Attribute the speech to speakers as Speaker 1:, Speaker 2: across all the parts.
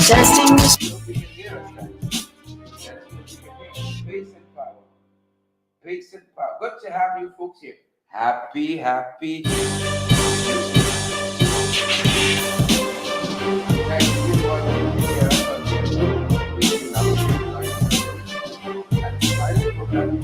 Speaker 1: Testing this.
Speaker 2: Hope you can hear us, guys. Yes, hope you can hear. Peace and power. Peace and power. Good to have you folks here. Happy Thank you for being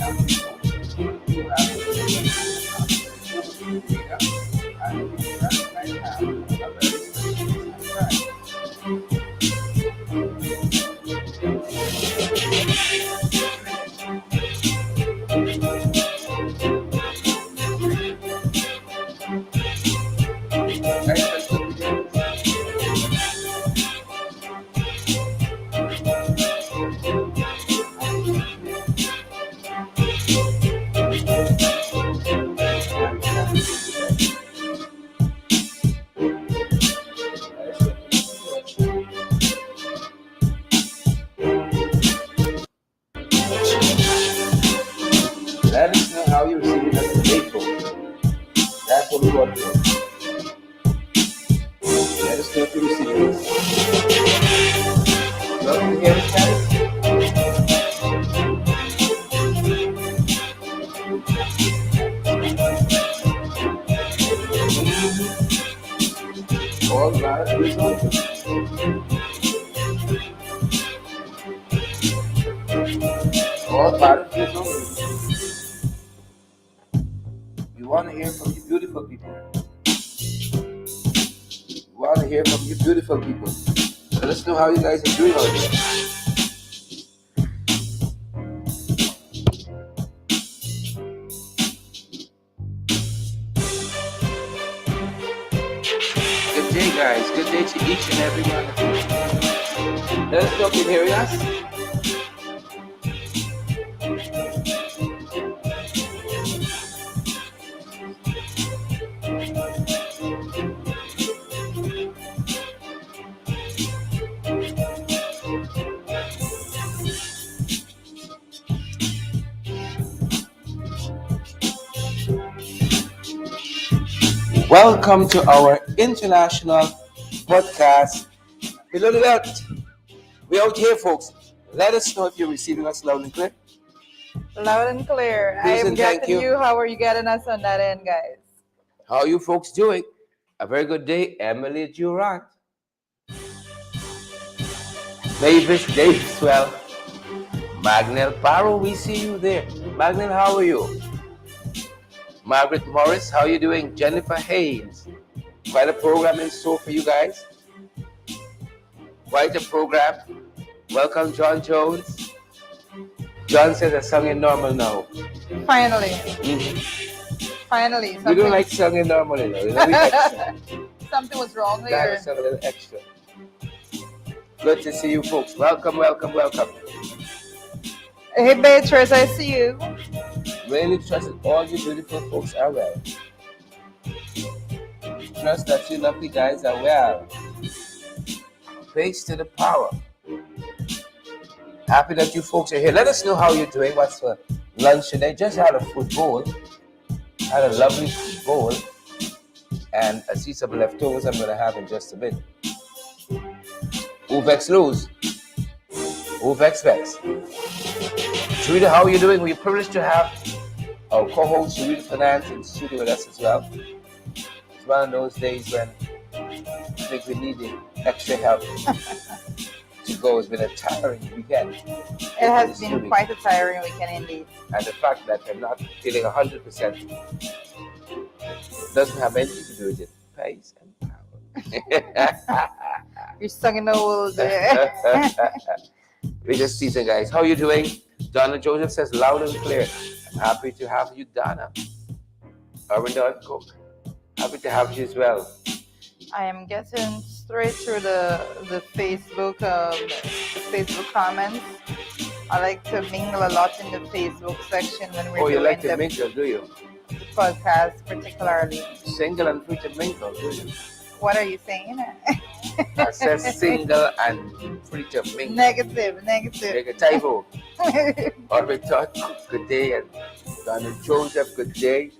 Speaker 2: Let us know how you're receiving us today, folks. That's what we want to know. Let us know if you're receiving us. Love to hear us, guys. All right, all part we want to hear from you beautiful people. We want to hear from you beautiful people. Let us know how you guys are doing out there. Good day, guys. Good day to each and every one of you. Let us know if you hear us. Welcome to our international podcast. Below the belt. We're out here, folks. Let us know if you're receiving us loud and clear.
Speaker 3: Loud and clear.
Speaker 2: Please
Speaker 3: I'm
Speaker 2: and thank
Speaker 3: getting
Speaker 2: you.
Speaker 3: you. How are you getting us on that end, guys?
Speaker 2: How are you folks doing? A very good day, Emily Durant. Mavis Daveswell. Magnell Barrow, we see you there. Magnell, how are you? Margaret Morris, how are you doing? Jennifer Haynes. Quite a program in store for you guys. Quite a program. Welcome, John Jones. John says a song in normal now.
Speaker 3: Finally.
Speaker 2: Mm-hmm.
Speaker 3: Finally.
Speaker 2: We don't like song in normal now. You know, we extra.
Speaker 3: Something was wrong
Speaker 2: That
Speaker 3: there.
Speaker 2: is a little extra. Good to see you folks. Welcome.
Speaker 3: Hey, Beatrice, I see you.
Speaker 2: Really trust that all you beautiful folks are well. Trust that you lovely guys are well. Praise to the power. Happy that you folks are here. Let us know how you're doing. What's for lunch today? Just had a food bowl. Had a lovely food bowl. And I see some leftovers I'm going to have in just a bit. Who vex lose? Who vex vex? Sharita, how are you doing? We're privileged to have our co-host Sharita Finance in studio with us as well. It's one of those days when I think we need the extra help to go. It's been a tiring weekend.
Speaker 3: It has been quite a tiring weekend indeed.
Speaker 2: And the fact that I'm not feeling 100% doesn't have anything to do with it. Pace and power.
Speaker 3: You're stuck in the old.
Speaker 2: We just teasing, guys. How are you doing? Donna Joseph says loud and clear. I'm happy to have you, Donna. Arvinda Cook. Happy to have you as well.
Speaker 3: I am getting straight through the Facebook comments. I like to mingle a lot in the Facebook section when we're
Speaker 2: you like to
Speaker 3: doing
Speaker 2: mingle, do you?
Speaker 3: the podcast, particularly.
Speaker 2: Single and free to mingle, do you?
Speaker 3: What are you saying?
Speaker 2: I said single and free to mingle.
Speaker 3: Negative.
Speaker 2: Like a typo. Arvinda Cook, good day. And Donna Joseph, good day.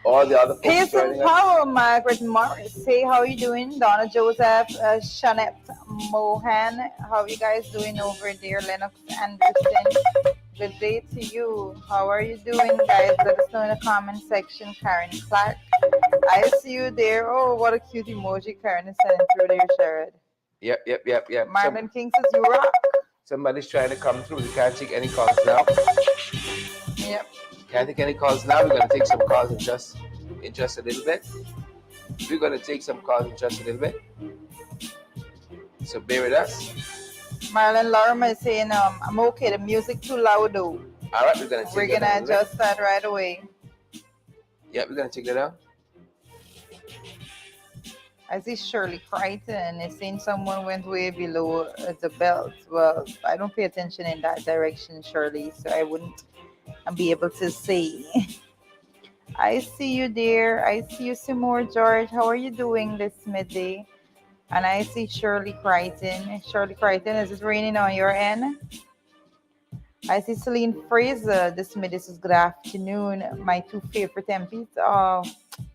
Speaker 2: All the other folks
Speaker 3: Peace
Speaker 2: joining
Speaker 3: and
Speaker 2: us.
Speaker 3: power, Margaret Morris. Hey, how are you doing? Donna Joseph, Shanette Mohan. How you guys doing over there? Lennox Anderson. Good day to you. How are you doing, guys? Let us know in the comment section. Karen Clark. I see you there. Oh, what a cute emoji Karen is sending through there, Sherrod.
Speaker 2: Yep.
Speaker 3: Marlon King says you rock.
Speaker 2: Somebody's trying to come through. We can't take any calls now.
Speaker 3: Yep.
Speaker 2: Can't take any calls now. We're going to take some calls in just a little bit. We're going to take some calls in just a little bit. So bear with us.
Speaker 3: Marlon Lorma is saying, I'm okay. The music too loud though.
Speaker 2: All right, we're going to
Speaker 3: adjust that right away.
Speaker 2: Yeah, we're going to take that out.
Speaker 3: I see Shirley Crichton is saying someone went way below the belt. Well, I don't pay attention in that direction, Shirley, so I wouldn't be able to say. I see you there. I see you, Simore George. How are you doing this midday? And I see Shirley Crichton. Shirley Crichton, is it raining on your end? I see Celine Fraser. This is good afternoon. My two favorite MPs. Oh,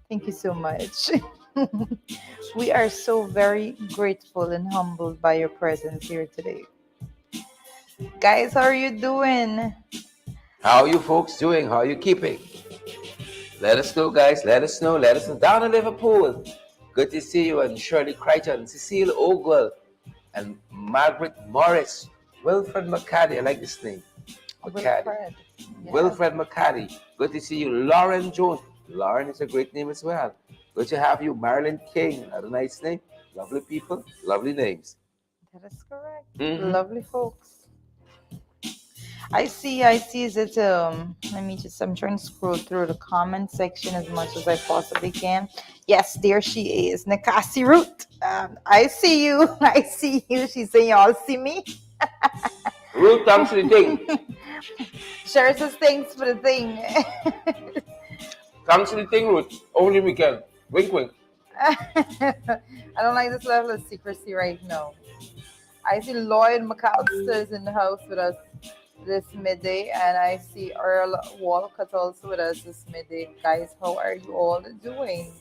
Speaker 3: thank you so much. We are so very grateful and humbled by your presence here today. Guys, how are you doing?
Speaker 2: How are you folks doing? How are you keeping? Let us know, guys. Let us know. Down in Liverpool. Good to see you. And Shirley Crichton, Cecile Ogle, and Margaret Morris. Wilfred McCaddy. I like this name.
Speaker 3: Wilfred. Yeah.
Speaker 2: Wilfred McCaddy. Good to see you. Lauren Jones. Lauren is a great name as well. Good to have you. Marilyn King. Another nice name. Lovely people. Lovely names.
Speaker 3: That is correct.
Speaker 2: Mm-hmm.
Speaker 3: Lovely folks. I see. Is it I'm trying to scroll through the comment section as much as I possibly can. Yes, there she is. Nakasi Root. I see you. She's saying y'all see me.
Speaker 2: Root, thanks for the thing.
Speaker 3: Sure says thanks for the thing.
Speaker 2: Thanks for the thing, Ruth. Only weekend. Wink, wink.
Speaker 3: I don't like this level of secrecy right now. I see Lloyd McAllister is in the house with us this midday, and I see Earl Walcott also with us this midday. Guys, how are you all doing?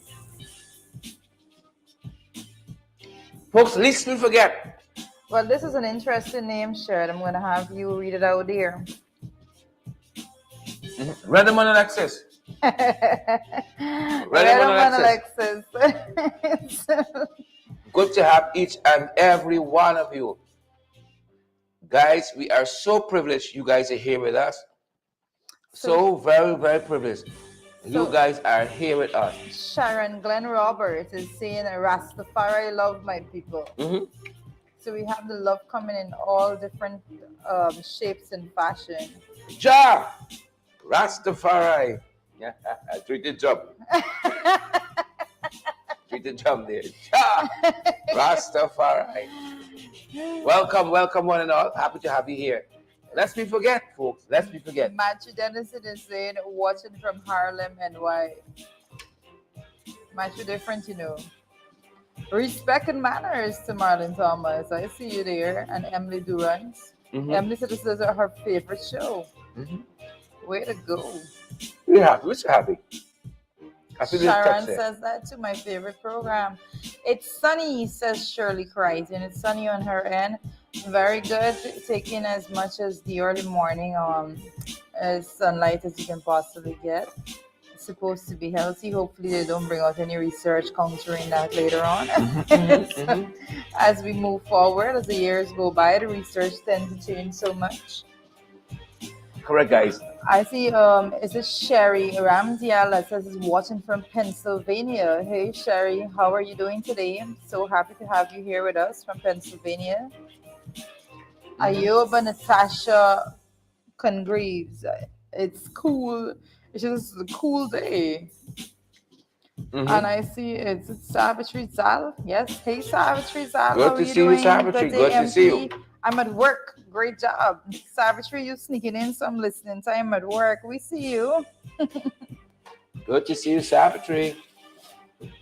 Speaker 2: Folks, least we forget.
Speaker 3: Well, this is an interesting name, Sherrod. I'm going to have you read it out there.
Speaker 2: Redmond Alexis.
Speaker 3: Redmond Alexis.
Speaker 2: Good to have each and every one of you. Guys, we are so privileged you guys are here with us. So very, very privileged. You guys are here with us.
Speaker 3: Sharon Glenn Roberts is saying, Rastafari love my people.
Speaker 2: Mm-hmm.
Speaker 3: So we have the love coming in all different shapes and fashion.
Speaker 2: Ja! Rastafari. Yeah, treated job. Treated job there. Ja! Rastafari. Welcome one and all. Happy to have you here. Lest we forget, folks. Lest we forget.
Speaker 3: Matthew Dennison is saying, watching from Harlem, NY. Matthew different, you know. Respect and manners to Marlon Thomas. I see you there. And Emily Durant. Mm-hmm. Emily said this is her favorite show. Mm-hmm. Way to go.
Speaker 2: We're happy. We're so happy.
Speaker 3: Sharon says that too. My favorite program. It's sunny, says Shirley Crichton. It's sunny on her end. Very good. Taking as much as the early morning as sunlight as you can possibly get. It's supposed to be healthy. Hopefully they don't bring out any research countering that later on. So, as we move forward, as the years go by, the research tends to change so much.
Speaker 2: Correct, guys.
Speaker 3: I see, is it Sherry Ramdial that says is watching from Pennsylvania. Hey, Sherry, how are you doing today? I'm so happy to have you here with us from Pennsylvania. Ayoba Natasha Congreves. It's cool. It's just a cool day. Mm-hmm. And I see it's Savitri Zal. Yes. Hey, Savitri Zal.
Speaker 2: Good to see you, Savitri. Good to see you.
Speaker 3: I'm at work. Great job. Savitri, you sneaking in some listening time at work. We see you.
Speaker 2: Good to see you, Savitri.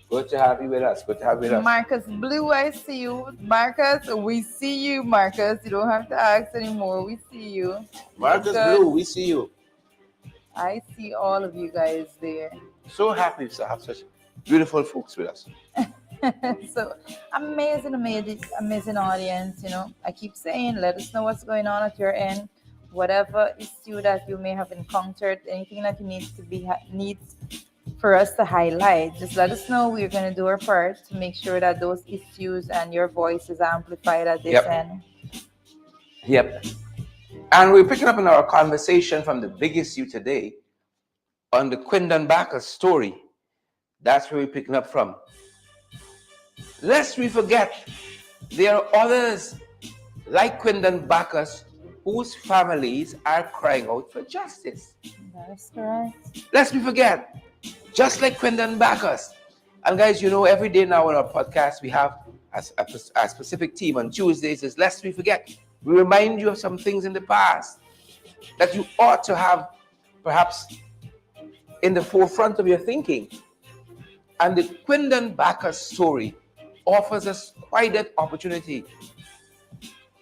Speaker 2: Good to have you with us. Good to have you with us.
Speaker 3: Marcus Blue, I see you. Marcus, we see you, Marcus. You don't have to ask anymore. We see you.
Speaker 2: Marcus Blue, we see you.
Speaker 3: I see all of you guys there.
Speaker 2: So happy to have such beautiful folks with us.
Speaker 3: So amazing, amazing, amazing audience. I keep saying, let us know what's going on at your end. Whatever issue that you may have encountered, anything that you needs for us to highlight, just let us know. We're going to do our part to make sure that those issues and your voice is amplified at this
Speaker 2: Yep.
Speaker 3: end.
Speaker 2: Yep. And we're picking up in our conversation from the big issue today on the Quindon Bacchus story. That's where we're picking up from. Lest we forget, there are others like Quindon Bacchus whose families are crying out for justice.
Speaker 3: That's correct.
Speaker 2: Lest we forget, just like Quindon Bacchus. And guys, every day now on our podcast, we have a specific team on Tuesdays is Lest We Forget. We remind you of some things in the past that you ought to have perhaps in the forefront of your thinking. And the Quindon Bacchus story offers us quite that opportunity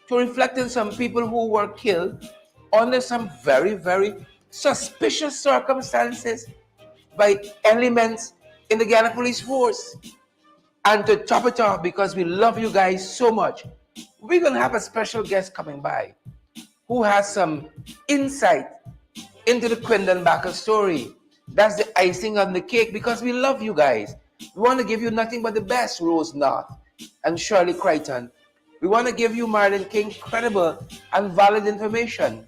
Speaker 2: to reflect on some people who were killed under some very, very suspicious circumstances by elements in the Ghana police force. And to top it off, because we love you guys so much, we're going to have a special guest coming by who has some insight into the Quindon Bacchus story. That's the icing on the cake because we love you guys. We want to give you nothing but the best, Rose North and Shirley Crichton. We want to give you, Marlon King, credible and valid information.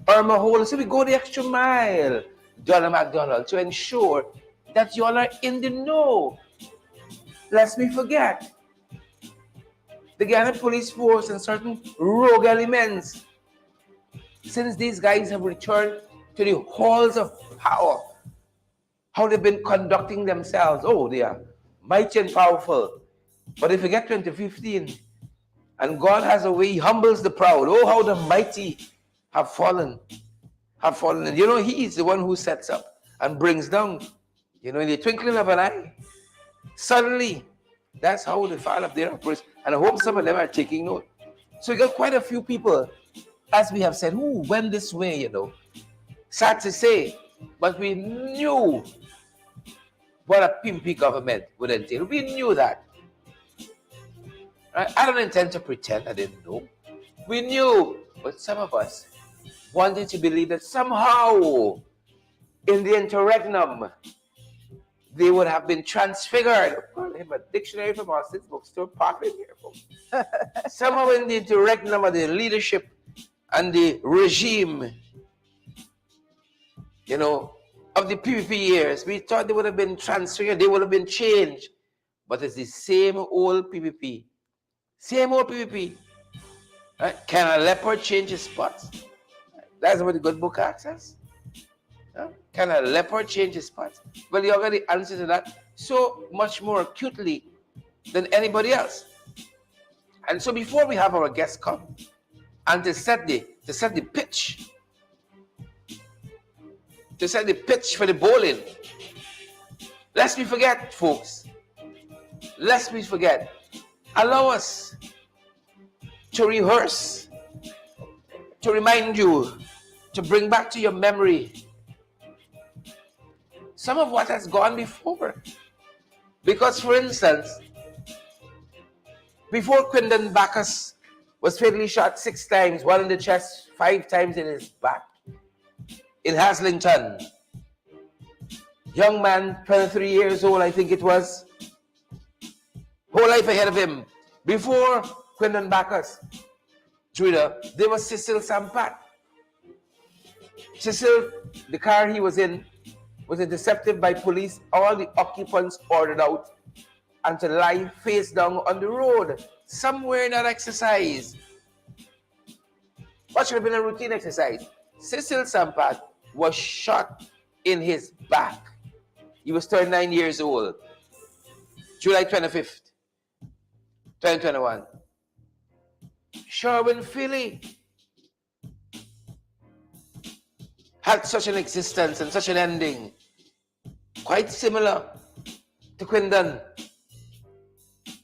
Speaker 2: Irma Hole, so we go the extra mile, Donna McDonald, to ensure that you all are in the know. Lest we forget, the Ghana police force and certain rogue elements, since these guys have returned to the halls of power, how they've been conducting themselves. Oh, they are mighty and powerful. But if you get 2015, and God has a way, He humbles the proud. Oh, how the mighty have fallen. And He is the one who sets up and brings down, in the twinkling of an eye. Suddenly, that's how the fall of their operates. And I hope some of them are taking note. So we got quite a few people, as we have said, who went this way, Sad to say, but we knew what a pimpy government would entail. We knew that. Right? I don't intend to pretend I didn't know. We knew, but some of us wanted to believe that somehow in the interregnum they would have been transfigured. Well, I have a dictionary from Austin's bookstore, pocket here, folks. Somehow in the interregnum of the leadership and the regime, of the PPP years, we thought they would have been transfigured, they would have been changed. But it's the same old PPP. Same old PPP. Right? Can a leopard change his spots? That's what the good book asks us. Can a leopard change his spots? Well, you already answered to that so much more acutely than anybody else. And so before we have our guests come, and to set the pitch, for the bowling, lest we forget, folks, allow us to rehearse, to remind you, to bring back to your memory some of what has gone before. Because, for instance, before Quindon Bacchus was fatally shot 6 times, 1 in the chest, 5 times in his back, in Haslington, young man, 23 years old, I think it was, whole life ahead of him. Before Quindon Bacchus, Judah, there was Cecil Sampat. Cecil, the car he was in, was intercepted by police. All the occupants ordered out and to lie face down on the road, somewhere in that exercise. What should have been a routine exercise? Cecil Sampat was shot in his back. He was 39 years old. July 25th, 2021. Sherwin Philly had such an existence and such an ending, quite similar to Quindon.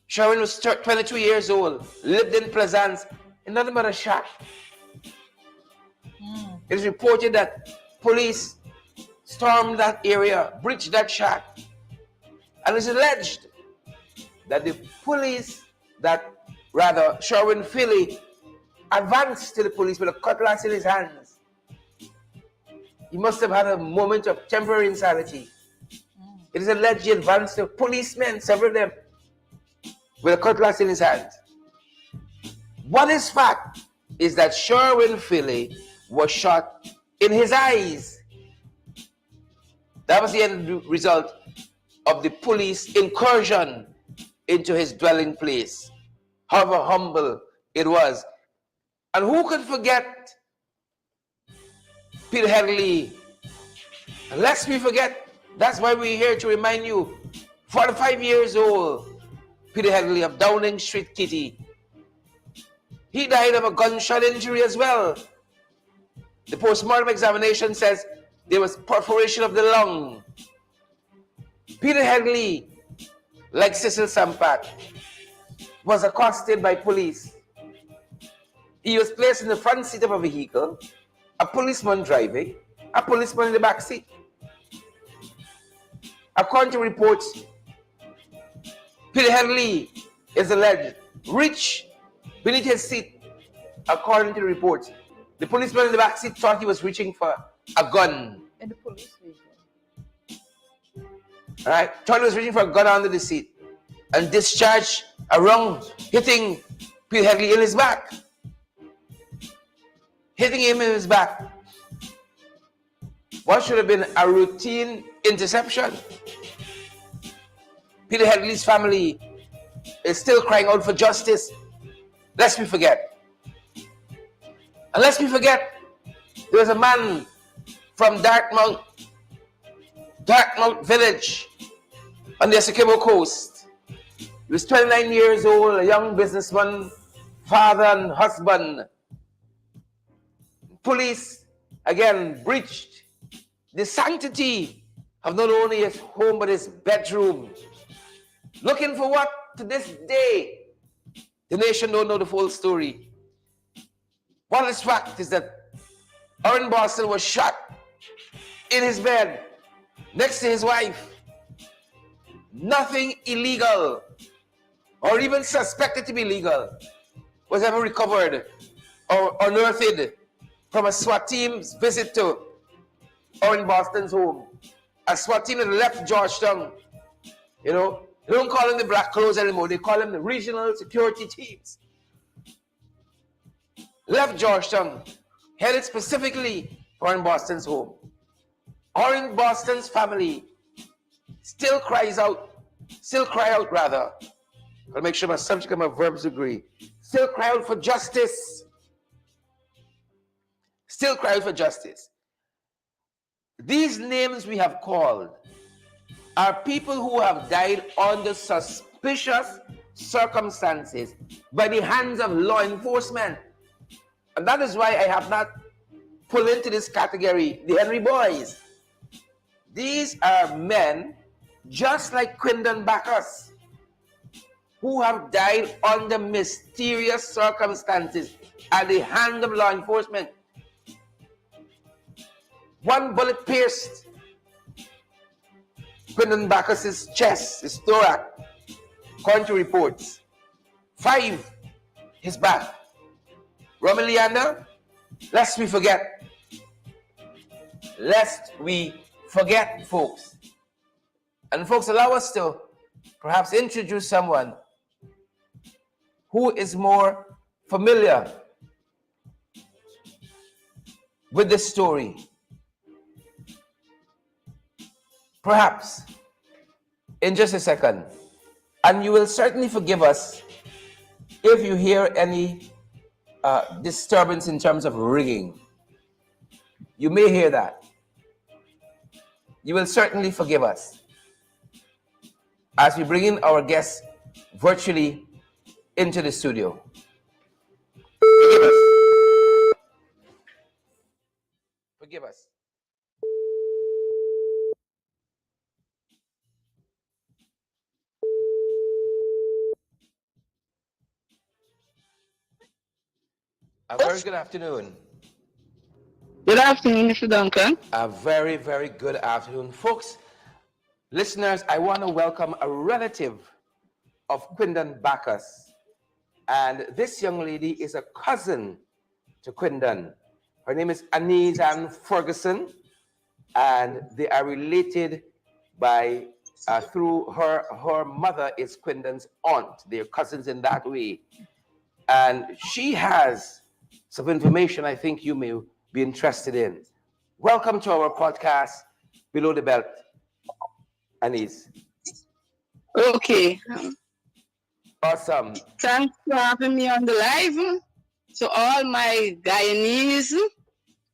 Speaker 2: Sherwin was 22 years old, lived in Plaisance, in nothing but a shack. It is reported that police stormed that area, breached that shack, and it's alleged that the police, that rather Sherwin Philly advanced to the police with a cutlass in his hands. He must have had a moment of temporary insanity. It is alleged he advanced to policemen, several of them, with a cutlass in his hand. What is fact is that Sherwin Philly was shot in his eyes. That was the end result of the police incursion into his dwelling place. However humble it was. And who could forget Peter Headley? And lest we forget, that's why we're here to remind you, 45 years old, Peter Headley of Downing Street, Kitty. He died of a gunshot injury as well. The postmortem examination says there was perforation of the lung. Peter Headley, like Cecil Sampat, was accosted by police. He was placed in the front seat of a vehicle, a policeman driving, a policeman in the back seat. According to reports, Peter Headley is alleged reached beneath his seat. According to the reports, the policeman in the back seat thought he was reaching for a gun.
Speaker 3: In the police station.
Speaker 2: All right, thought he was reaching for a gun under the seat and discharged a round, hitting Peter Headley in his back. Hitting him in his back. What should have been a routine interception. Peter Headley's family is still crying out for justice. Lest we forget. And lest we forget, there was a man from Dartmouth village on the Essequibo coast. He was 29 years old, a young businessman, father and husband. Police, again, breached the sanctity of not only his home but his bedroom. Looking for what? To this day, the nation don't know the full story. What is fact is that Oren Boston was shot in his bed next to his wife. Nothing illegal or even suspected to be illegal was ever recovered or unearthed from a SWAT team's visit to Oren Boston's home. A SWAT team that left Georgetown. You know, they don't call them the black clothes anymore. They call them the regional security teams. Left Georgetown, headed specifically for Oren Boston's home. Oren Boston's family still cry out rather. I'll make sure my subject and my verbs agree. Still cry out for justice. Still cry out for justice. These names we have called are people who have died under suspicious circumstances by the hands of law enforcement. And that is why I have not pulled into this category the Henry Boys. These are men just like Quindon Bacchus who have died under mysterious circumstances at the hand of law enforcement. One bullet pierced Quindon Bacchus's chest, his thorax, according to reports. 5, his back. Roman Leander, lest we forget. Lest we forget, folks. And folks, allow us to perhaps introduce someone who is more familiar with this story. Perhaps in just a second. And you will certainly forgive us if you hear any disturbance in terms of ringing. You may hear that. You will certainly forgive us as we bring in our guests virtually into the studio. Forgive us. Forgive us. A very good afternoon.
Speaker 1: Good afternoon, Mr. Duncan.
Speaker 2: A very, very good afternoon. Folks, listeners, I want to welcome a relative of Quindon Bacchus. And this young lady is a cousin to Quindon. Her name is Anise Ferguson, and they are related by through her mother is Quindon's aunt. They're cousins in that way. And she has some information I think you may be interested in. Welcome to our podcast, Below the Belt, Anise.
Speaker 1: Okay.
Speaker 2: Awesome.
Speaker 1: Thanks for having me on the live. So all my Guyanese,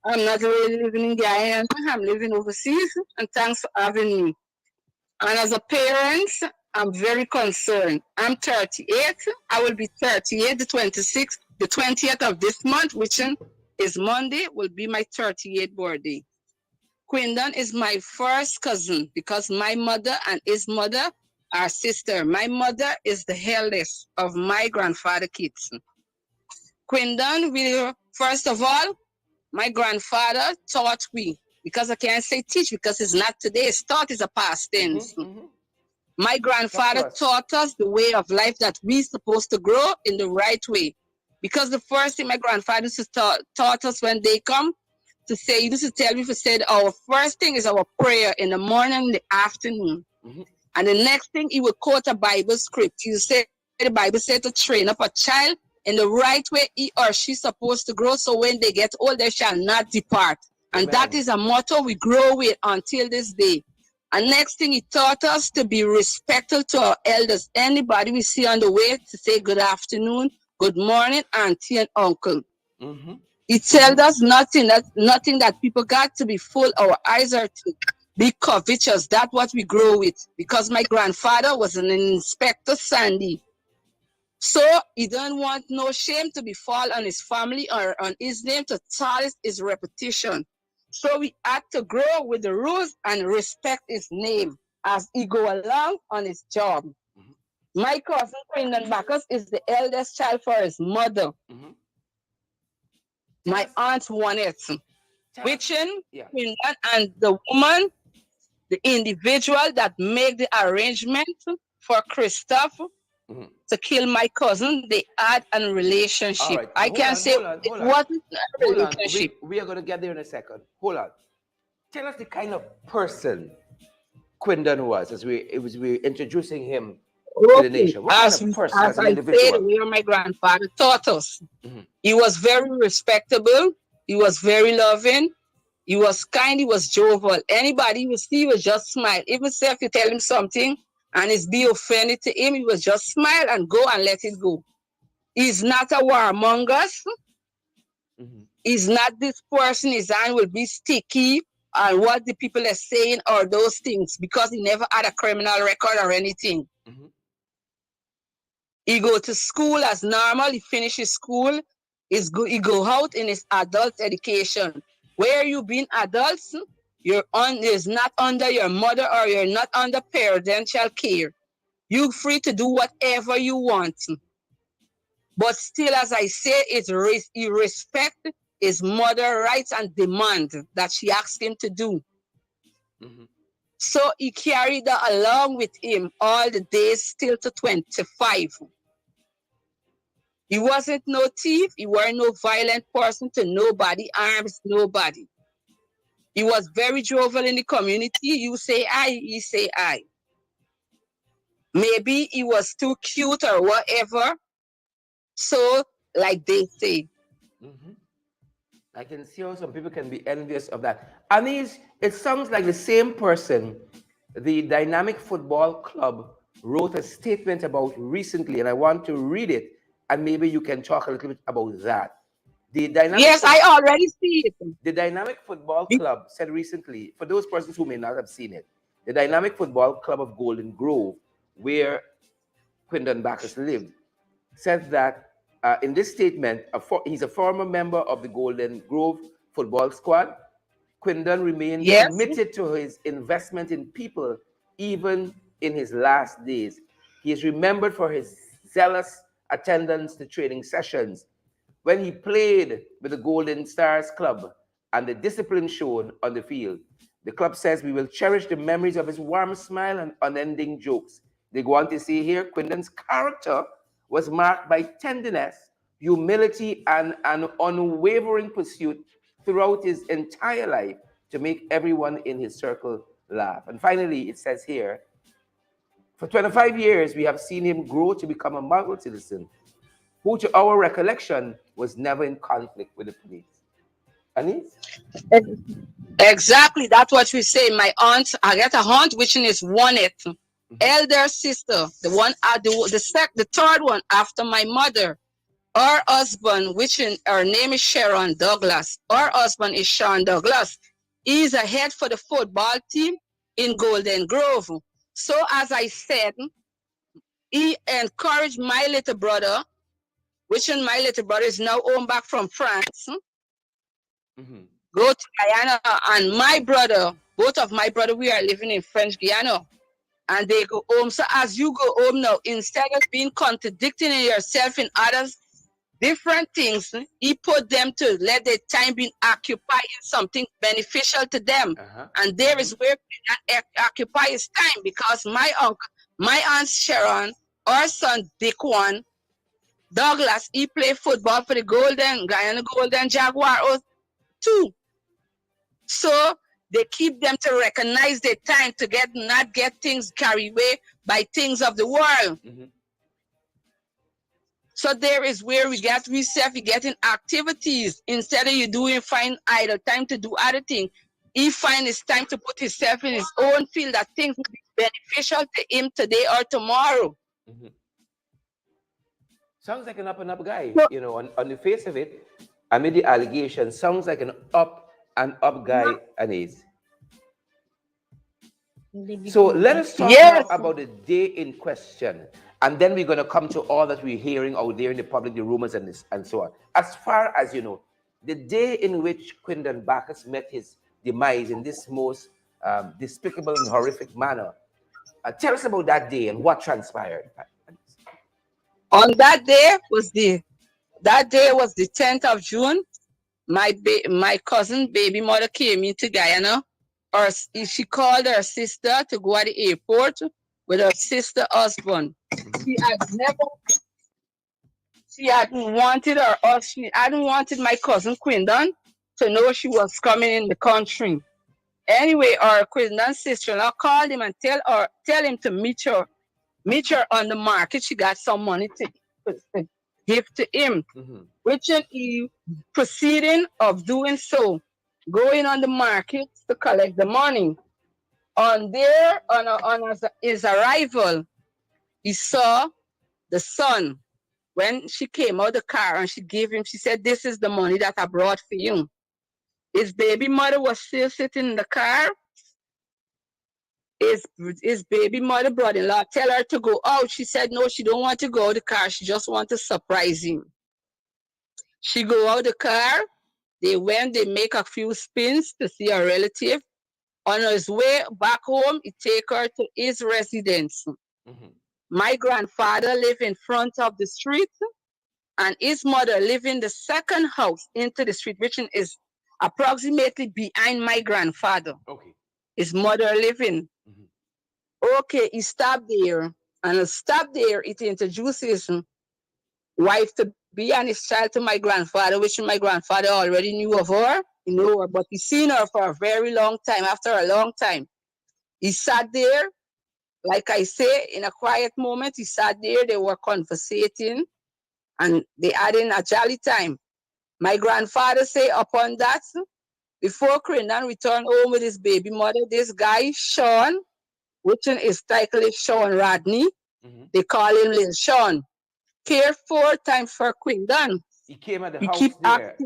Speaker 1: I'm not really living in Guyana, I'm living overseas, and thanks for having me. And as a parent, I'm very concerned. I'm 38. I will be 38 the 26th, the 20th of this month, which is Monday, will be my 38th birthday. Quindon is my first cousin because my mother and his mother are sister. My mother is the eldest of my grandfather kids. Quindon, first of all, my grandfather taught me, because I can't say teach because it's not today. Taught is a past tense. My grandfather taught us the way of life that we're supposed to grow in the right way. Because the first thing my grandfather taught us when they come to say, he used to tell me, he said, our first thing is our prayer in the morning, in the afternoon. And the next thing, he would quote a Bible script. He said, the Bible said to train up a child in the right way he or she's supposed to grow, so when they get old, they shall not depart. And
Speaker 2: Amen.
Speaker 1: that is a motto we grow with until this day. And next thing, he taught us to be respectful to our elders. Anybody we see on the way, to say good afternoon, good morning, auntie and uncle. He tells us nothing that people got to be full, our eyes are to be covetous. That's what we grow with. Because my grandfather was an inspector, Sandy. So he don't want no shame to befall on his family or on his name to tarnish his reputation. So we had to grow with the rules and respect his name as he go along on his job. My cousin Quindon Bacchus is the eldest child for his mother. My aunt won it. Which in Quindon and the woman, the individual that made the arrangement for Christoph to kill my cousin, they had a relationship.
Speaker 2: Right.
Speaker 1: I can say it wasn't a relationship.
Speaker 2: We are going to get there in a second. Hold on. Tell us the kind of person Quindon was as we introducing him to the nation. What kind of person as an individual?
Speaker 1: Said, where my grandfather taught us. He was very respectable. He was very loving. He was kind. He was jovial. Anybody you see would just smile. Even if you tell him something and it's be offended to him, he will just smile and go and let it go. He's not a warmonger. He's not this person. His hand will be sticky on what the people are saying or those things because he never had a criminal record or anything. He go to school as normal. He finishes school. He go out in his adult education. Where you being adults, is not under your mother or you're not under parental care. You're free to do whatever you want. But still, as I say, he respect his mother rights and demand that she asked him to do. So he carried that along with him all the days still to 25. He wasn't no thief. He weren't no violent person to nobody, arms nobody. He was very jovial in the community. You say I, he say I. Maybe he was too cute or whatever. So, like they say.
Speaker 2: I can see how some people can be envious of that. Anise, it sounds like the same person the Dynamic Football Club wrote a statement about recently, and I want to read it, and maybe you can talk a little bit about that.
Speaker 1: Yes, I already see it.
Speaker 2: The Dynamic Football Club said recently, for those persons who may not have seen it, the Dynamic Football Club of Golden Grove, where Quindon Bacchus lived, said that in this statement, he's a former member of the Golden Grove football squad. Quindon remained committed to his investment in people, even in his last days. He is remembered for his zealous attendance to training sessions. When he played with the Golden Stars Club and the discipline shown on the field, the club says we will cherish the memories of his warm smile and unending jokes. They go on to say here, Quindon's character was marked by tenderness, humility, and an unwavering pursuit throughout his entire life to make everyone in his circle laugh. And finally, it says here, for 25 years, we have seen him grow to become a model citizen who, to our recollection, was never in conflict with the police. Anise?
Speaker 1: Exactly, that's what we say. My aunt, I got a aunt which is one it, elder sister, the one the third one after my mother. Her husband, her name is Sharon Douglas. Her husband is Sean Douglas. He's a head for the football team in Golden Grove. So as I said, he encouraged my little brother, my little brother is now home back from France. Go to Guyana, and my brother, both of my brother, we are living in French Guyana, and they go home. So as you go home now, instead of being contradicting yourself in others, different things, he put them to let their time be occupied in something beneficial to them. And there is where he occupy his time, because my aunt Sharon, our son Dick One Douglas, he played football for the Guyana Golden Jaguar too. So they keep them to recognize their time to not get things carried away by things of the world. So there is where we get getting activities instead of you find idle time to do other things. He find his time to put himself in his own field that things will be beneficial to him today or tomorrow.
Speaker 2: Sounds like an up and up guy, you know, on the face of it. Amid the allegation, sounds like an up and up guy, Anise. So let us talk now about the day in question. And then we're going to come to all that we're hearing out there in the public, the rumors and so on. As far as you know, the day in which Quindon Bacchus met his demise in this most despicable and horrific manner, tell us about that day and what transpired.
Speaker 1: On that day was the 10th of June. My cousin baby mother came into Guyana, or she called her sister to go at the airport with her sister husband. She hadn't wanted my cousin Quindon to know she was coming in the country. Anyway, our Quindon sister-in-law called him and tell him to meet her on the market. She got some money to give to him, which he proceeding of doing so, going on the market to collect the money. On his arrival, he saw the son. When she came out the car and she said, "This is the money that I brought for you." His baby mother was still sitting in the car. His baby mother brother-in-law tell her to go out. She said no, she don't want to go out the car. She just want to surprise him. She go out the car. They make a few spins to see a relative. On his way back home, he take her to his residence. My grandfather lived in front of the street, and his mother lived in the second house into the street, which is approximately behind my grandfather. His mother living. Okay, he stopped there. And it introduces his wife to be and his child to my grandfather, which my grandfather already knew of her. He knew her, but he seen her for a very long time. After a long time, he sat there, like I say, in a quiet moment. He sat there, they were conversating, and they had in a jolly time. My grandfather say upon that, before Quindon returned home with his baby mother, this guy, Sean, which is title is Sean Rodney, they call him Lil Sean, care 4 times for Quindon.
Speaker 2: He came at the house there.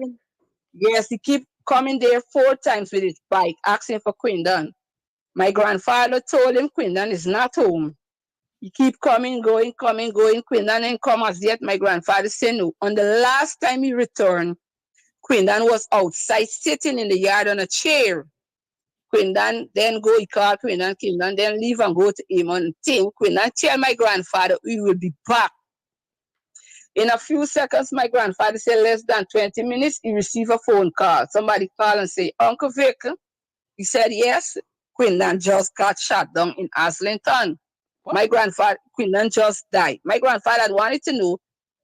Speaker 1: Yes, he keep coming there 4 times with his bike, asking for Quindon. My grandfather told him Quindon is not home. He keep coming, going. Quindon ain't come as yet. My grandfather said no. On the last time he returned, Quindon was outside sitting in the yard on a chair. Quindon then go, he called Quindon, then leave and go to him and think. Quindon tell my grandfather he will be back. In a few seconds, my grandfather said less than 20 minutes, he received a phone call. Somebody called and say, "Uncle Vic." He said, "Yes." Quindon just got shot down in Aslington. My grandfather, Quindon, just died. My grandfather wanted to know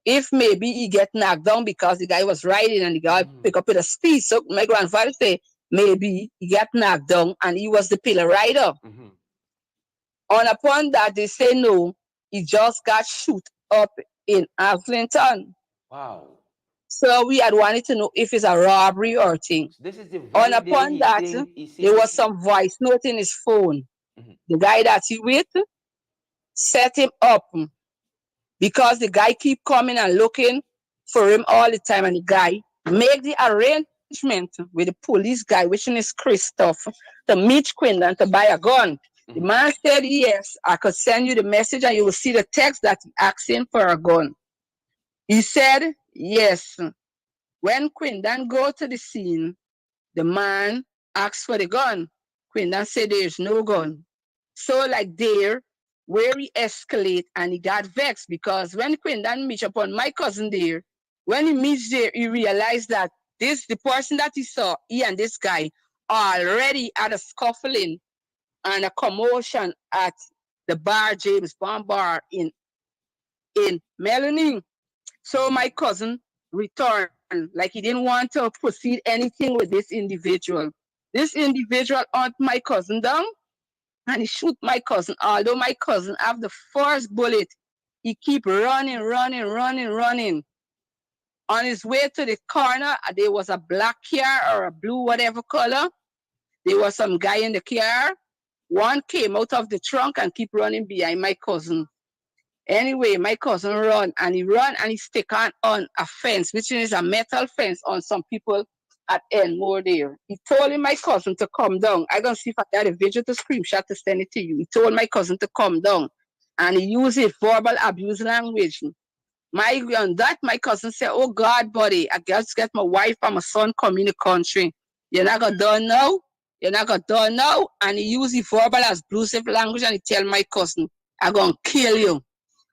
Speaker 1: if maybe he get knocked down because the guy was riding and the guy pick up with a speed. So my grandfather say maybe he got knocked down and he was the pillar rider. On upon that, they say no, he just got shoot up in Arlington.
Speaker 2: Wow.
Speaker 1: So we had wanted to know if it's a robbery or thing.
Speaker 2: This is the
Speaker 1: On
Speaker 2: very day
Speaker 1: upon
Speaker 2: he
Speaker 1: that,
Speaker 2: seen
Speaker 1: there was
Speaker 2: this.
Speaker 1: some voice note in his phone. The guy that he with set him up because the guy keep coming and looking for him all the time, and the guy make the arrangement with the police guy, which is Christoph, to meet Quindon to buy a gun. The man said, yes, I could send you the message and you will see the text that he asking for a gun. He said, yes. When Quindon go to the scene, the man asked for the gun. Quindon said there's no gun. So like there, where he escalate and he got vexed because when Quindon meet upon my cousin there, when he meets there, he realized that the person that he saw, he and this guy already had a scuffling and a commotion at the bar, James Bond bar in Melanie. So my cousin returned, like he didn't want to proceed anything with this individual. This individual hunt my cousin down and he shoot my cousin. Although my cousin have the first bullet, he keep running. On his way to the corner, there was a black car or a blue whatever color. There was some guy in the car. One came out of the trunk and keep running behind my cousin. Anyway, my cousin run and he stick on a fence, which is a metal fence on some people at Enmore there. He told my cousin to come down. I gonna see if I got a video to screenshot to send it to you. He told my cousin to come down and he used it verbal abuse language. My cousin said, oh God, buddy, I just get my wife and my son come in the country. You're not gonna do now. You're not gonna do now. And he used the verbal as abusive language and he tell my cousin, I'm gonna kill you.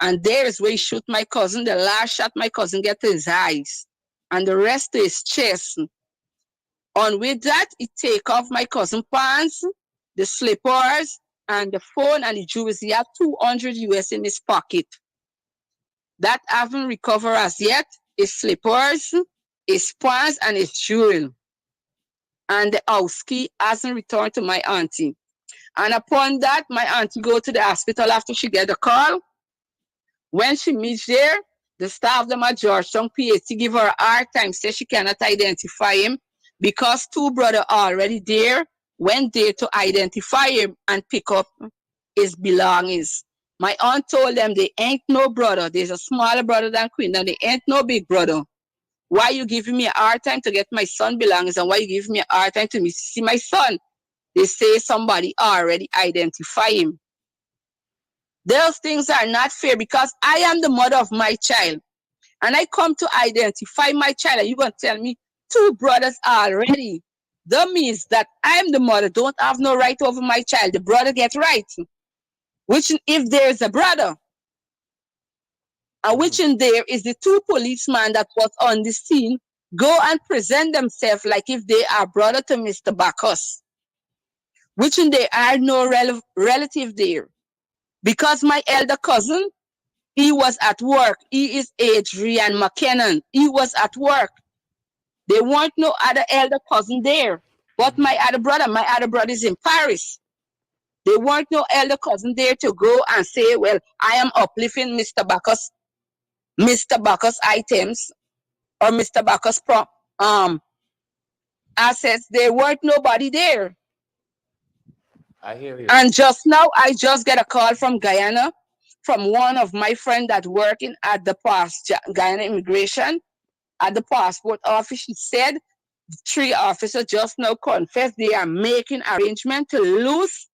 Speaker 1: And there is where he shoot my cousin. The last shot my cousin get to his eyes. And the rest to his chest. On with that, he take off my cousin pants, the slippers, and the phone and the jewelry. He had 200 US in his pocket. That haven't recovered as yet. His slippers, his pants, and his jewelry. And the house key hasn't returned to my auntie. And upon that, my auntie go to the hospital after she get the call. When she meets there, the staff them at Georgetown PhD give her a hard time, say she cannot identify him because two brothers already there, went there to identify him and pick up his belongings. My aunt told them they ain't no brother. There's a smaller brother than Quindon. They ain't no big brother. Why you giving me a hard time to get my son belongings and why you giving me a hard time to see my son? They say somebody already identify him. Those things are not fair because I am the mother of my child. And I come to identify my child and you're going to tell me two brothers already. That means that I'm the mother, don't have no right over my child. The brother gets right. Which if there's a brother, and which in there is the two policemen that was on the scene, go and present themselves like if they are brother to Mr. Bacchus. Which in there are no relative there. Because my elder cousin, he was at work. He is Adrian McKinnon. He was at work. There weren't no other elder cousin there. But my other brother is in Paris. There weren't no elder cousin there to go and say, well, I am uplifting Mr. Bacchus items or Mr. Bacchus assets. There weren't nobody there.
Speaker 2: I hear you.
Speaker 1: And just now, I just get a call from Guyana, from one of my friends that working at the Guyana Immigration, at the passport office. She said 3 officers just now confessed they are making arrangement to lose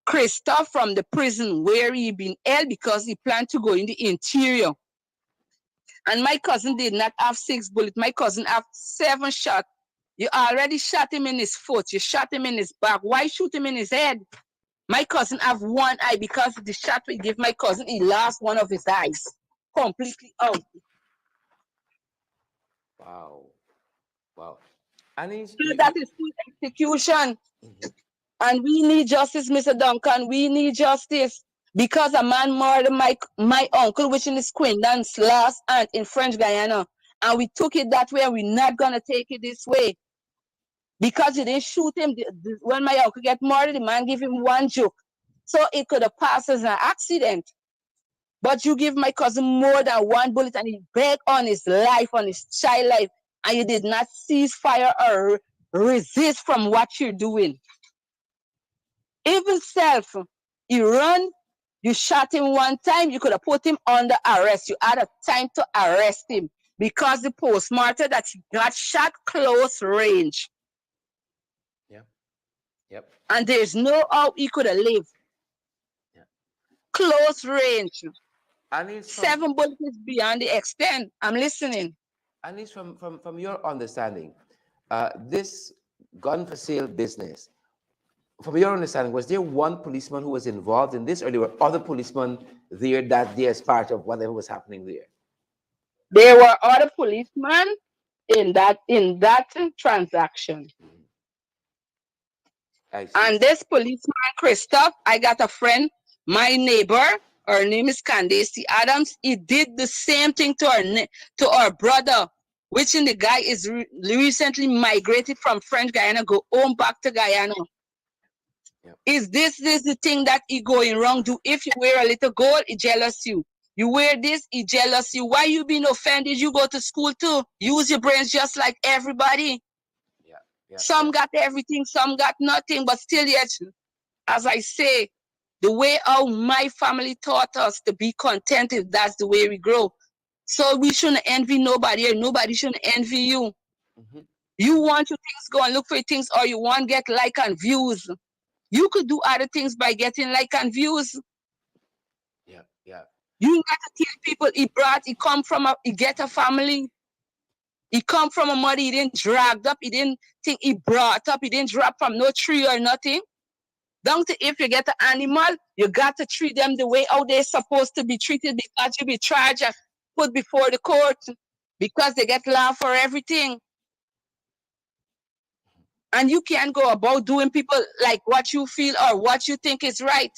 Speaker 1: Christoph from the prison where he been held because he planned to go in the interior. And my cousin did not have 6 bullets. My cousin have 7 shots. You already shot him in his foot. You shot him in his back. Why shoot him in his head? My cousin have 1 eye because the shot we give my cousin, he lost one of his eyes completely out.
Speaker 2: Wow. Wow. Anise,
Speaker 1: So that is full execution. And we need justice, Mr. Duncan. We need justice. because a man murdered my uncle, which is Quindon's last aunt in French Guyana. And we took it that way, and we're not going to take it this way. Because you didn't shoot him. When my uncle get murdered, the man give him one joke. So it could have passed as an accident. But you give my cousin more than one bullet, and he bet on his life, on his child life, and you did not cease fire or resist from what you're doing. Even self, he run, you shot him one time, you could have put him under arrest. You had a time to arrest him because the postmortem that he got shot close range.
Speaker 2: Yep. Yep.
Speaker 1: And there's no how he could have lived.
Speaker 2: Yeah.
Speaker 1: Close range.
Speaker 2: And it's
Speaker 1: 7 bullets is beyond the extent. I'm listening.
Speaker 2: And it's from your understanding, this gun for sale business, from your understanding, was there one policeman who was involved in this, or there were other policemen there that day as part of whatever was happening there?
Speaker 1: There were other policemen in that transaction.
Speaker 2: I see.
Speaker 1: And this policeman, Christoph, I got a friend, my neighbor, her name is Candace Adams. He did the same thing to our brother, which in the guy is recently migrated from French Guyana, go home back to Guyana. Yep. Is this the thing that he going wrong? Do if you wear a little gold, he jealous you. You wear this, he jealous you. Why you being offended? You go to school too. Use your brains just like everybody. Yeah, some got everything, some got nothing, but still yet, as I say, the way how my family taught us to be contented, that's the way we grow. So we shouldn't envy nobody, and nobody shouldn't envy you. Mm-hmm. You want your things, go and look for your things, or you want to get like and views. You could do other things by getting like and views. Yeah. You got to tell people he get a family. He come from a mother, he didn't dragged up, he didn't think he brought up, he didn't drop from no tree or nothing. Down to if you get an animal, you got to treat them the way how they're supposed to be treated, because you be charged and put before the court, because they get law for everything. And you can't go about doing people like what you feel or what you think is right.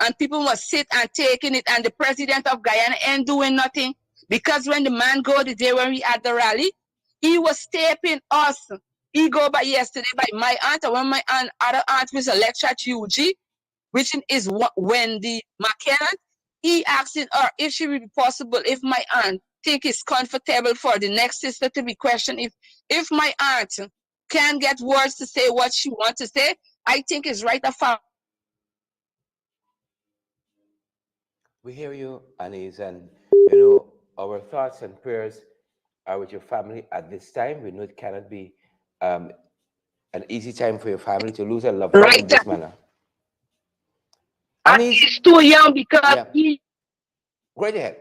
Speaker 1: And people must sit and taking it, and the president of Guyana ain't doing nothing. Because when the man go the day when we at the rally, he was taping us. He go by yesterday by my aunt, and when my other aunt was a lecturer at UG, which is Wendy McKenna, he asking her if she would be possible, if my aunt think it's comfortable for the next sister to be questioned. If my aunt can get words to say what she wants to say, I think it's right of her.
Speaker 2: We hear you, Anise, and our thoughts and prayers are with your family at this time. We know it cannot be an easy time for your family to lose a loved one in this manner.
Speaker 1: Anise, he's too young because he...
Speaker 2: Go right ahead.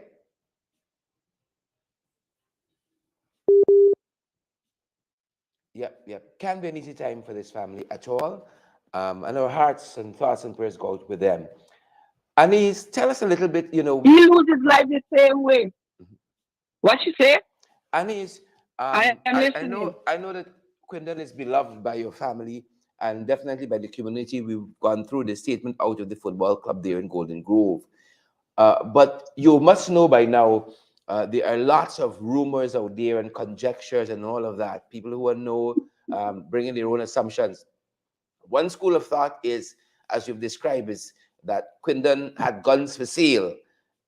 Speaker 2: Yep. Can't be an easy time for this family at all. And our hearts and thoughts and prayers go out with them. Anise, tell us a little bit, He
Speaker 1: loses his life the same way. Mm-hmm. What you say?
Speaker 2: Anise, I know that Quindon is beloved by your family and definitely by the community. We've gone through the statement out of the football club there in Golden Grove. But you must know by now, there are lots of rumors out there and conjectures and all of that. People who bringing their own assumptions. One school of thought is, as you've described, is that Quindon had guns for sale,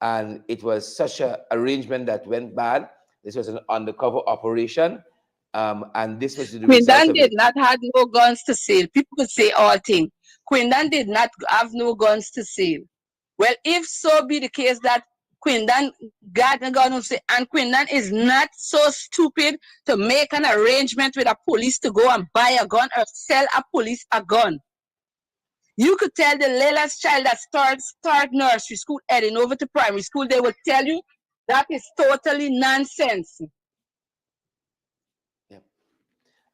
Speaker 2: and it was such an arrangement that went bad. This was an undercover operation, and this was the result
Speaker 1: Quindon did not have no guns to sale. People could say all things. Quindon did not have no guns to sale. Well, if so be the case that Quindon got a gun to sale, and Quindon is not so stupid to make an arrangement with a police to go and buy a gun or sell a police a gun. You could tell the littlest child that start nursery school heading over to primary school, they will tell you that is totally nonsense.
Speaker 2: Yeah.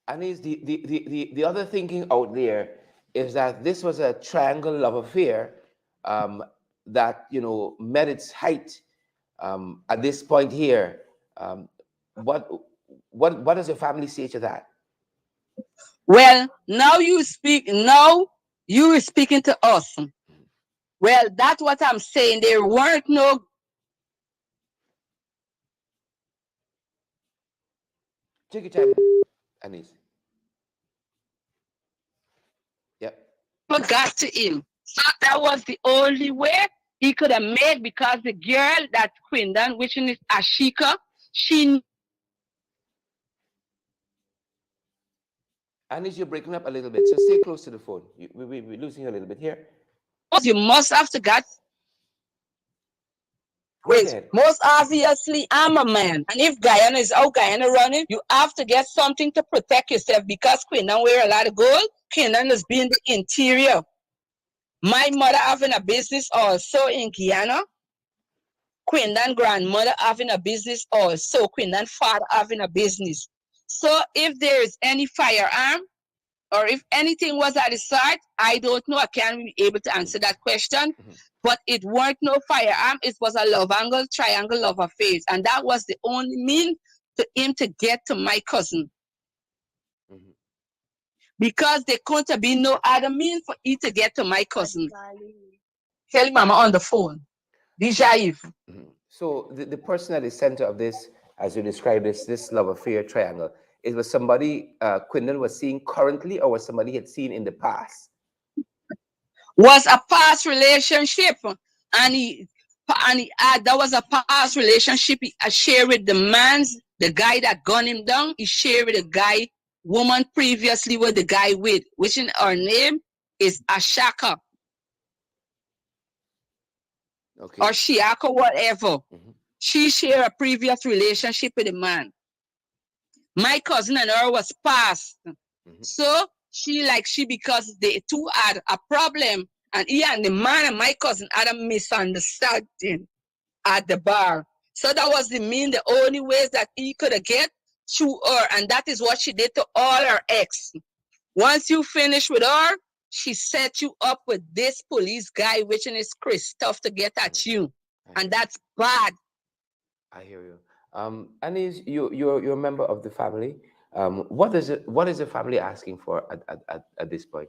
Speaker 2: And the other thinking out there is that this was a triangle love affair that met its height at this point here. What does your family say to that?
Speaker 1: Well, now you are speaking to us. Well, that's what I'm saying. There weren't no.
Speaker 2: Take your time, Anise. Yep.
Speaker 1: Got to him. So that was the only way he could have made, because the girl that Quindon, which is Ashika, she
Speaker 2: Anise, you're breaking up a little bit, so stay close to the phone. We're losing you a little bit here.
Speaker 1: knows you must have to get.
Speaker 2: Go right
Speaker 1: Wait,
Speaker 2: ahead.
Speaker 1: most obviously, I'm a man. And if Guyana is out Guyana running, you have to get something to protect yourself, because Quindon wear a lot of gold. Quindon is being the interior. My mother having a business also in Guyana. Quindon grandmother having a business also. Quindon father having a business. So if there is any firearm, or if anything was at the site, I don't know. I can't be able to answer that question. But it weren't no firearm. It was a love angle, triangle love affair. And that was the only mean to him to get to my cousin. Because there couldn't be no other mean for him to get to my cousin. Tell mama on the phone.
Speaker 2: So the person at the center of this, as you described this love affair triangle, it was somebody Quindon was seeing currently, or was somebody he had seen in the past?
Speaker 1: Was a past relationship, and he that was a past relationship he shared with the guy that gunned him down. He shared with a woman previously with the guy with, which in her name is Ashaka. Okay. Or Shiaka, whatever. She shared a previous relationship with a man. My cousin and her was past. So she because they two had a problem, and he and the man and my cousin had a misunderstanding at the bar. So that was the only ways that he could get to her, and that is what she did to all her ex. Once you finish with her, she set you up with this police guy, which is Christoph, to get at you, and that's bad.
Speaker 2: I hear you. Anise, you're a member of the family. What is the family asking for at this point?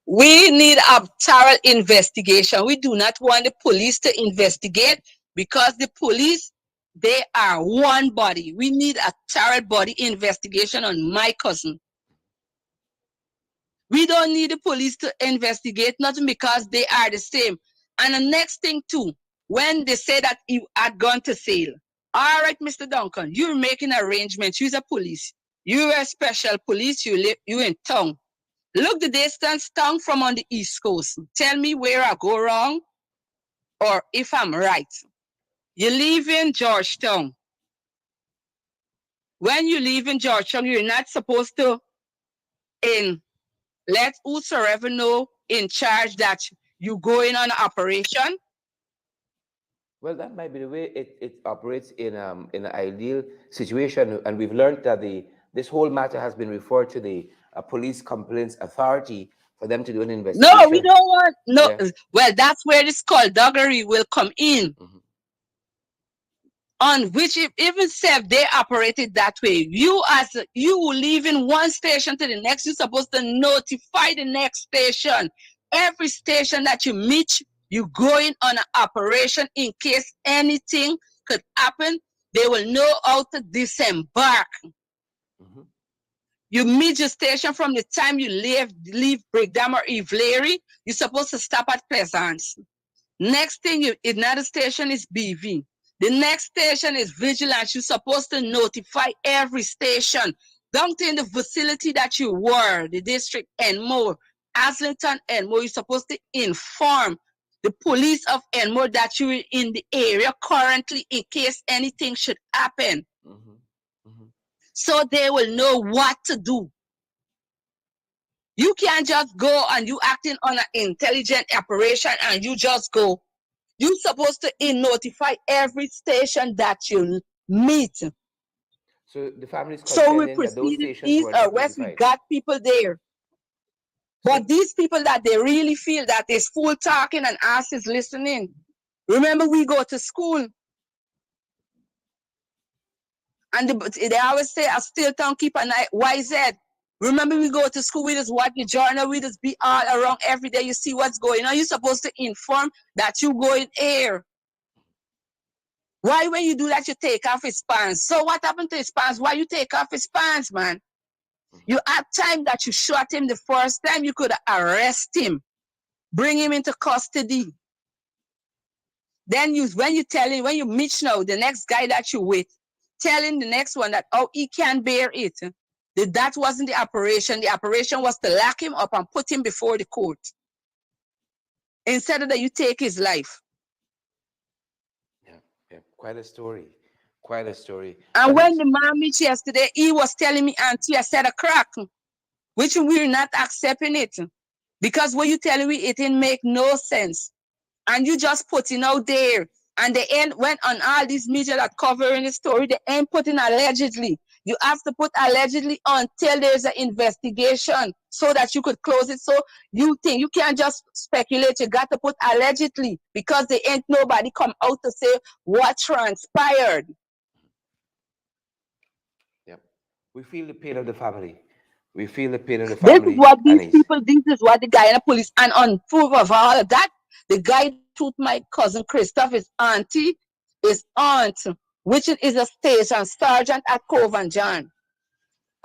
Speaker 1: We need a thorough investigation. We do not want the police to investigate, because the police, they are one body. We need a thorough body investigation on my cousin. We don't need the police to investigate nothing, because they are the same. And the next thing too, when they say that you had gone to sale, all right, Mr. Duncan, you're making arrangements. You're a police. You're a special police. You in town. Look the distance town from on the East Coast. Tell me where I go wrong, or if I'm right. You live in Georgetown. When you live in Georgetown, you're not supposed to let whosoever know in charge that you go in on operation.
Speaker 2: Well, that might be the way it operates in an ideal situation, and we've learned that this whole matter has been referred to the Police Complaints Authority for them to do an investigation.
Speaker 1: No, we don't want Yeah. Well, that's where the skullduggery will come in. On which even if they operated that way, you leaving one station to the next, you're supposed to notify the next station. Every station that you meet, you going on an operation in case anything could happen. They will know how to disembark. You meet your station from the time you leave Brigham or Ivlery, you're supposed to stop at Pleasance. Next thing, another station is BV. The next station is Vigilance. You're supposed to notify every station. Don't in the facility that you were, the district and more, Aslington and more, you're supposed to inform the police of Enmore that you're in the area currently in case anything should happen. So they will know what to do. You can't just go and you acting on an intelligent operation and you just go. You're supposed to notify every station that you meet.
Speaker 2: So the families
Speaker 1: so we proceeded east or west. We got people there. But these people that they really feel that is full talking and ass is listening. Remember, we go to school. And they always say, I still don't keep an eye. YZ. Remember, we go to school, we just watch the journal, we just be all around every day. You see what's going on. You're supposed to inform that you go in air. Why, when you do that, you take off his pants? So what happened to his pants? Why you take off his pants, man? You had time that you shot him the first time, you could arrest him, bring him into custody. Then when you tell him, when you meet now the next guy that you with, telling the next one that, oh, he can't bear it. That wasn't the operation. The operation was to lock him up and put him before the court. Instead of that, you take his life.
Speaker 2: Yeah. Quite a story. Quite a story.
Speaker 1: And when the man meets yesterday, he was telling me, Auntie, I said a crack, which we're not accepting it. Because what you telling me, it didn't make no sense. And you just putting out there. And they ain't went on all these media that covering the story. They ain't putting allegedly. You have to put allegedly until there's an investigation so that you could close it. So you think you can't just speculate. You got to put allegedly because there ain't nobody come out to say what transpired.
Speaker 2: Yep. We feel the pain of the family. We feel the pain of the
Speaker 1: This is
Speaker 2: family,
Speaker 1: what these
Speaker 2: Anise.
Speaker 1: people, this is what the guy in the police, and on proof of all of that, the guy that shoot my cousin Christoph, his auntie, his aunt, which is a station sergeant at Cove and John.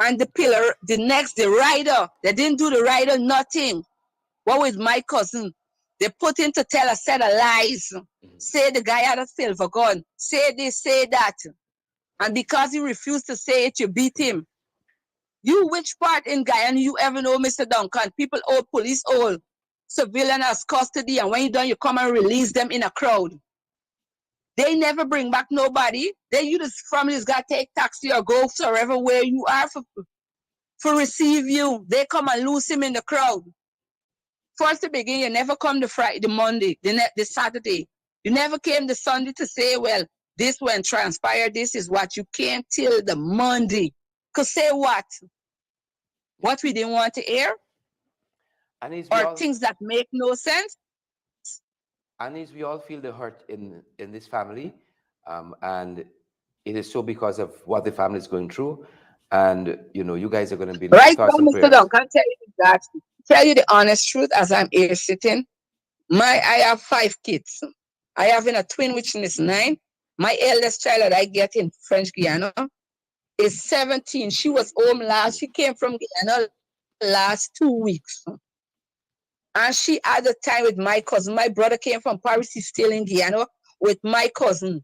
Speaker 1: And the pillar, the rider, they didn't do the rider, nothing. What with my cousin? They put him to tell a set of lies. Say the guy had a silver gun. Say this, say that. And because he refused to say it, you beat him. You, which part in Guyana you ever know, Mr. Duncan? People hold police, hold civilian as custody, and when you're done, you come and release them in a crowd. They never bring back nobody. You the families got to take taxi or go wherever where you are for receive you. They come and lose him in the crowd. First to begin, you never come the Friday, the Monday, the Saturday. You never came the Sunday to say, well, this when transpired, this is what you came till the Monday. Cause say what? What we didn't want to hear? Or things that make no sense?
Speaker 2: Anise, we all feel the hurt in this family. And it is so because of what the family is going through. And, you guys are going to be in our
Speaker 1: Right
Speaker 2: thoughts
Speaker 1: now,
Speaker 2: and
Speaker 1: Mr.
Speaker 2: prayers.
Speaker 1: Duncan, tell you the honest truth as I'm here sitting. I have 5 kids. I have a twin, which is 9. My eldest child that I get in French Guiana is 17. She was home last. She came from Guyana last 2 weeks. And she had a time with my cousin. My brother came from Paris. He's still in Guyana with my cousin.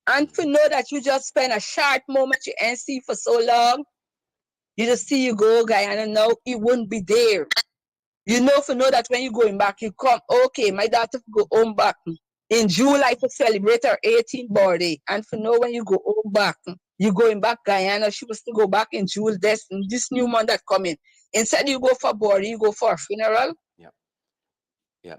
Speaker 1: And to know that you just spend a short moment you ain't see for so long, you just see you go Guyana now, it wouldn't be there. You know for know that when you're going back, you come, okay, my daughter go home back. In July to celebrate her 18th birthday. And for know when you go home back, you going back Guyana, she was to go back in June, this new month that coming. Instead you go for birthday, you go for a funeral.
Speaker 2: Yeah. Yeah.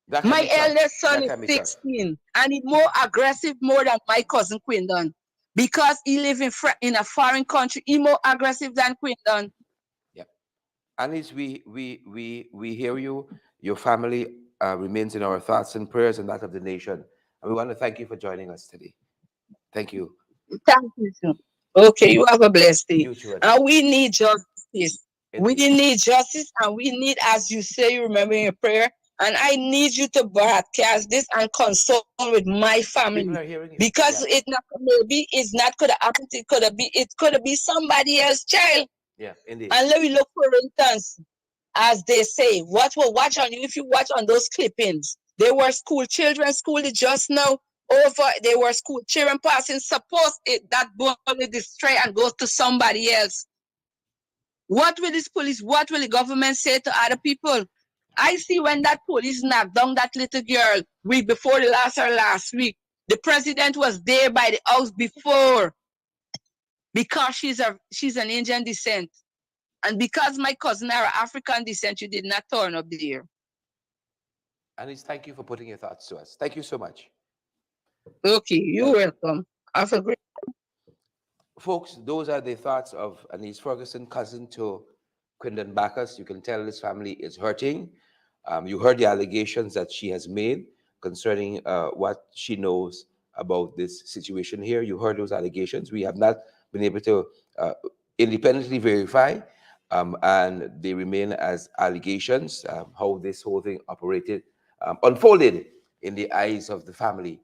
Speaker 2: That can
Speaker 1: My
Speaker 2: be tough.
Speaker 1: eldest son
Speaker 2: That
Speaker 1: is
Speaker 2: can be tough.
Speaker 1: 16 and he's more aggressive more than my cousin Quindon. Because he live in a foreign country, he more aggressive than Quindon.
Speaker 2: Yeah. Anise, we hear you. Your family remains in our thoughts and prayers and that of the nation. And we want to thank you for joining us today. Thank you.
Speaker 1: Thank you, sir. Okay, you have a blessed day.
Speaker 2: You too, Anise.
Speaker 1: And we need justice. We
Speaker 2: Indeed.
Speaker 1: need justice, and we need, as you say, you remember in your prayer, and I need you to broadcast this and consult with my family.
Speaker 2: People are hearing you.
Speaker 1: Because
Speaker 2: Yeah.
Speaker 1: it's not gonna happen, it could be somebody else's child.
Speaker 2: Yeah, indeed.
Speaker 1: And let me look, for instance, as they say, what will watch on you if you watch on those clippings. They were school children, school just now over. They were school children passing. Suppose that boy will destroy and goes to somebody else. What will this police, what will the government say to other people? I see when that police knocked down that little girl week before the last week. The president was there by the house before because she's an Indian descent. And because my cousin are African descent, you did not turn up there.
Speaker 2: Anise, thank you for putting your thoughts to us. Thank you so much.
Speaker 1: Okay, you're welcome. Have a great.
Speaker 2: Folks, those are the thoughts of Anise Ferguson, cousin to Quindon Bacchus. You can tell this family is hurting. You heard the allegations that she has made concerning what she knows about this situation here. You heard those allegations. We have not been able to independently verify, and they remain as allegations. How this whole thing operated, unfolded in the eyes of the family.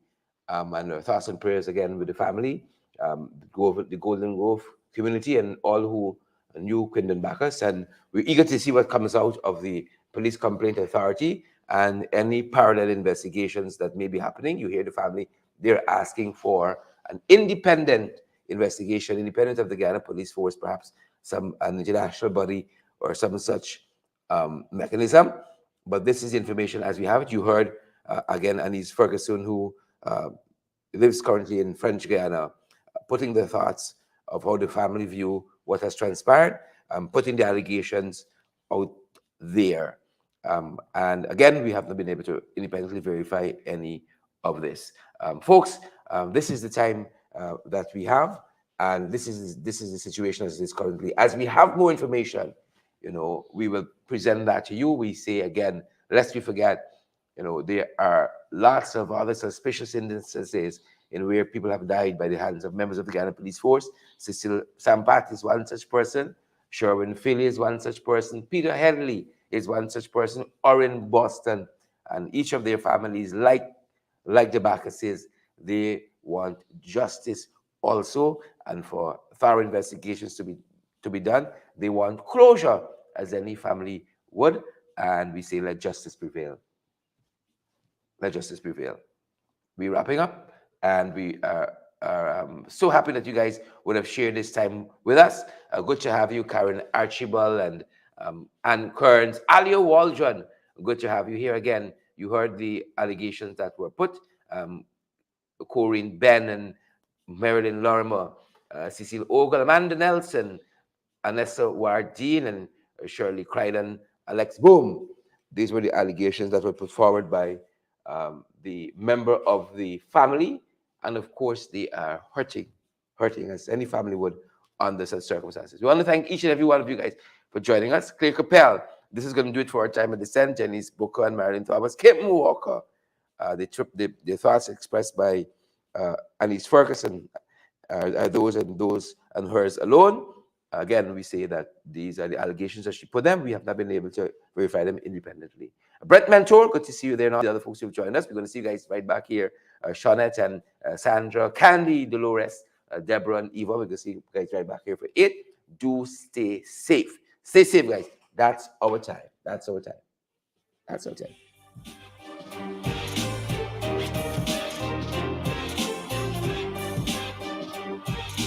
Speaker 2: And our thoughts and prayers again with the family, the Golden Grove community, and all who knew Quindon Bacchus. And we're eager to see what comes out of the Police Complaint Authority and any parallel investigations that may be happening. You hear the family, they're asking for an independent investigation, independent of the Guyana Police Force, perhaps an international body or some such mechanism. But this is information as we have it. You heard again Anise Ferguson, who lives currently in French Guiana, putting the thoughts of how the family view what has transpired, putting the allegations out there. And again, we have not been able to independently verify any of this. Folks, this is the time that we have, and this is the situation as it is currently. As we have more information, we will present that to you. We say again, lest we forget, there are lots of other suspicious instances in where people have died by the hands of members of the Guyana Police Force. Cecil Sampat is one such person. Sherwin Philly is one such person. Peter Henley is one such person. Orrin Boston, and each of their families, like the Bacchuses, they want justice also, and for thorough investigations to be done. They want closure, as any family would, and we say let justice prevail. Let justice prevail. We're wrapping up, and we are so happy that you guys would have shared this time with us. Good to have you, Karen Archibald and Ann Kearns, Alia Waldron. Good to have you here again. You heard the allegations that were put. Corinne Ben and Marilyn Lorimer, Cecile Ogle, Amanda Nelson, Anessa Wardeen, and Shirley Crichton, Alex Boom. These were the allegations that were put forward by the member of the family. And of course, they are hurting as any family would under such circumstances. We want to thank each and every one of you guys for joining us. Claire Capel, this is going to do it for our time of descent. Janice Booker and Marilyn Thomas, Kim Walker. The thoughts expressed by Anise Ferguson are those and hers alone. Again, we say that these are the allegations as she put them. We have not been able to verify them independently. Brett Mentor, good to see you there now. The other folks who've joined us, we're going to see you guys right back here. Shawnette and Sandra, Candy, Dolores, Deborah, and Eva. We're going to see you guys right back here for it. Do stay safe. Stay safe, guys. That's our time. That's our time. That's our time.